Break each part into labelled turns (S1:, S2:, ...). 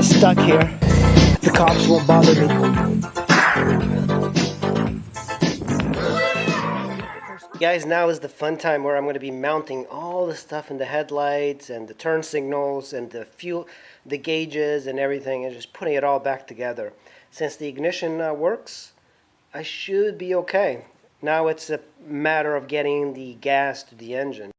S1: get stuck here, the cops won't bother me. Guys, now is the fun time where I'm going to be mounting all the stuff in the headlights and the turn signals and the fuel, the gauges and everything, and just putting it all back together. Since the ignition works, I should be okay. Now it's a matter of getting the gas to the engine.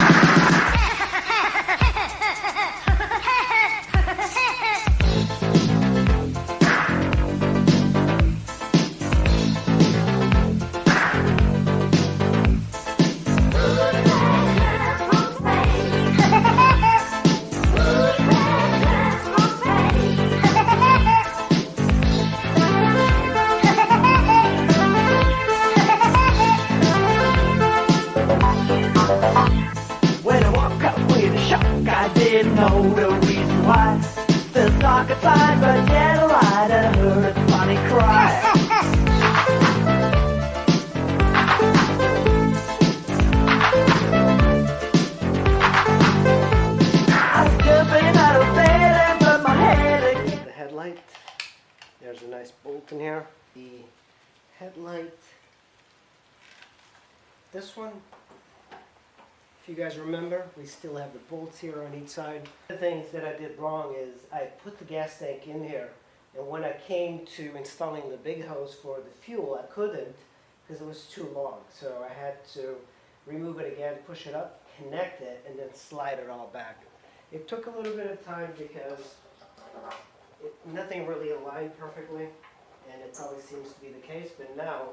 S2: I didn't know the reason why. Felt dark outside, but yet a light. I heard a funny cry. I was jumping out of bed and put my head against
S1: the headlight. There's a nice bolt in here. The headlight. This one. If you guys remember, we still have the bolts here on each side. The things that I did wrong is I put the gas tank in here, and when I came to installing the big hose for the fuel, I couldn't because it was too long. So I had to remove it again, push it up, connect it, and then slide it all back. It took a little bit of time because nothing really aligned perfectly, and it probably seems to be the case, but now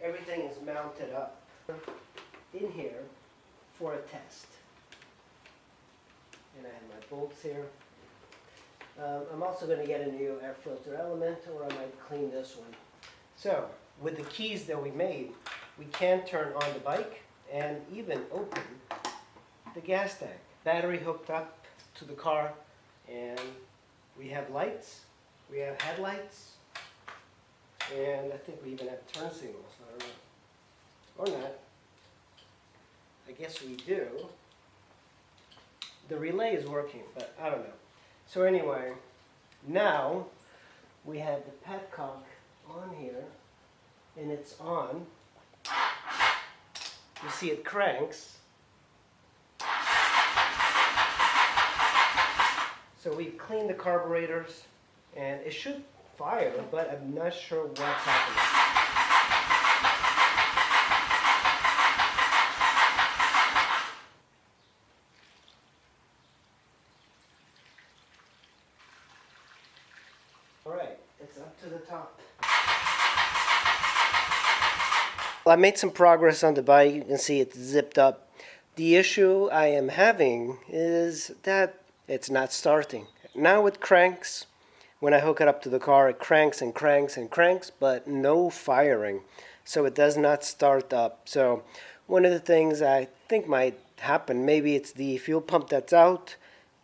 S1: everything is mounted up in here for a test. And I have my bolts here. I'm also going to get a new air filter element, or I might clean this one. So, with the keys that we made, we can turn on the bike and even open the gas tank. Battery hooked up to the car, and we have lights, we have headlights, and I think we even have turn signals. I don't know. Or not. I guess we do. The relay is working, but I don't know. So anyway, now we have the petcock on here, and it's on. You see it cranks. So we've cleaned the carburetors, and it should fire, but I'm not sure what's happening. Alright, it's up to the top. I made some progress on the bike. You can see it's zipped up. The issue I am having is that it's not starting. Now it cranks. When I hook it up to the car, it cranks and cranks and cranks, but no firing. So it does not start up. So one of the things I think might happen, maybe it's the fuel pump that's out.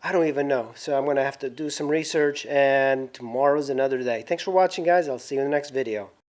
S1: I don't even know. So I'm going to have to do some research, and tomorrow's another day. Thanks for watching, guys. I'll see you in the next video.